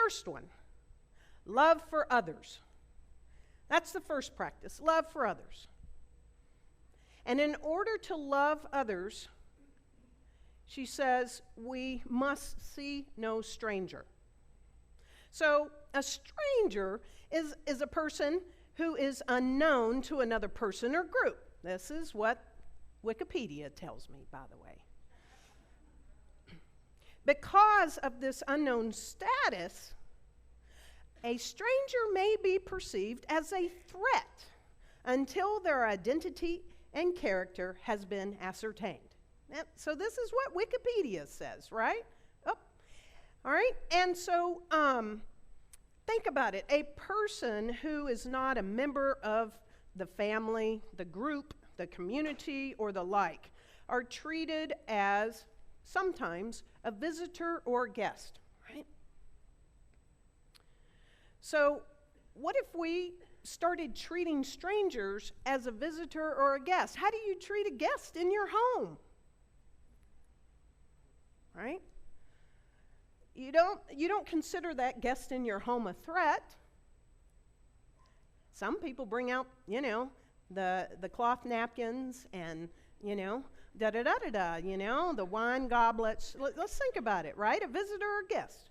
first one, love for others. That's the first practice, love for others. And in order to love others, she says, we must see no stranger. So a stranger is a person who is unknown to another person or group. This is what Wikipedia tells me, by the way. Because of this unknown status, a stranger may be perceived as a threat until their identity and character has been ascertained. So this is what Wikipedia says, right? Oh, all right. And so think about it. A person who is not a member of the family, the group, the community, or the like are treated as sometimes a visitor or guest, right? So what if we started treating strangers as a visitor or a guest? How do you treat a guest in your home? Right? You don't consider that guest in your home a threat. Some people bring out, the cloth napkins and, the wine goblets. Let's think about it, right? A visitor or guest.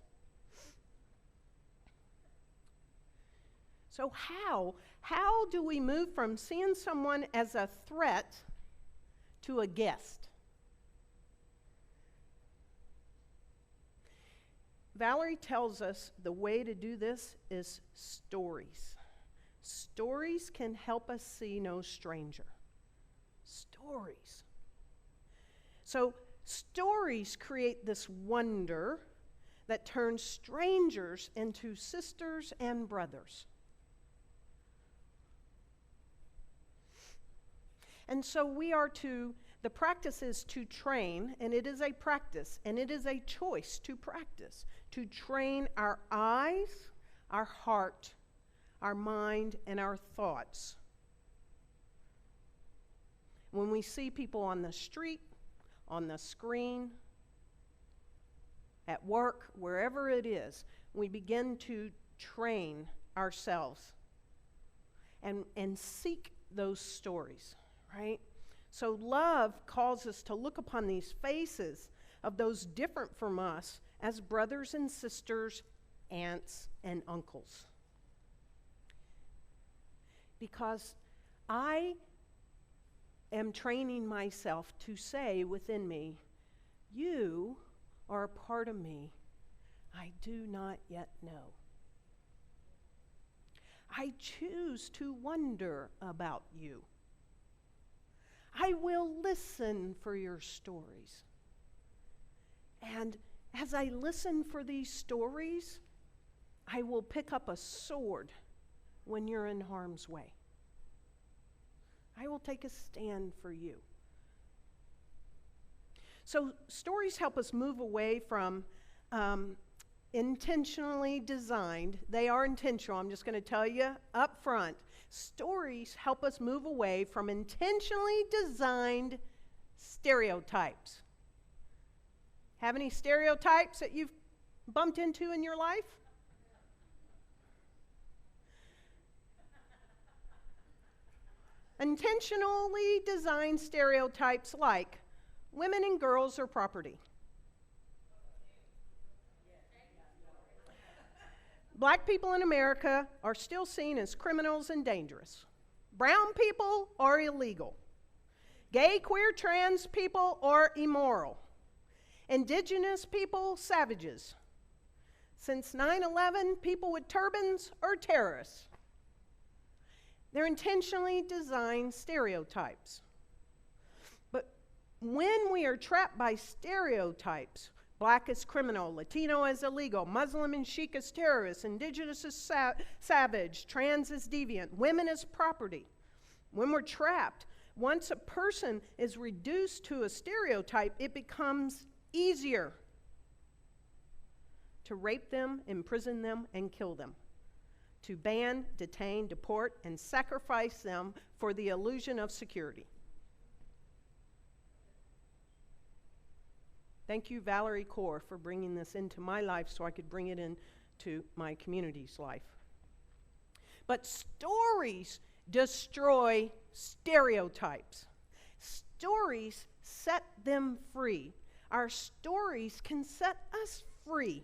So how do we move from seeing someone as a threat to a guest? Valerie tells us the way to do this is stories. Stories can help us see no stranger. Stories. So stories create this wonder that turns strangers into sisters and brothers. And so the practice is to train, and it is a practice, and it is a choice to practice, to train our eyes, our heart, our mind, and our thoughts. When we see people on the street, on the screen, at work, wherever it is, we begin to train ourselves and seek those stories, right? So love calls us to look upon these faces of those different from us as brothers and sisters, aunts and uncles. Because I am training myself to say within me, you are a part of me I do not yet know. I choose to wonder about you. I will listen for your stories. And as I listen for these stories, I will pick up a sword when you're in harm's way. I will take a stand for you. So stories help us move away from intentionally designed. They are intentional. I'm just going to tell you up front. Stories help us move away from intentionally designed stereotypes. Have any stereotypes that you've bumped into in your life? Intentionally designed stereotypes like women and girls are property. Black people in America are still seen as criminals and dangerous. Brown people are illegal. Gay, queer, trans people are immoral. Indigenous people, savages. Since 9/11, people with turbans are terrorists. They're intentionally designed stereotypes. But when we are trapped by stereotypes, Black is criminal, Latino is illegal, Muslim and Sikh is terrorist, Indigenous is savage, trans is deviant, women is property. When we're trapped, once a person is reduced to a stereotype, it becomes easier to rape them, imprison them, and kill them, to ban, detain, deport, and sacrifice them for the illusion of security. Thank you, Valerie Kaur, for bringing this into my life so I could bring it in to my community's life. But stories destroy stereotypes. Stories set them free. Our stories can set us free.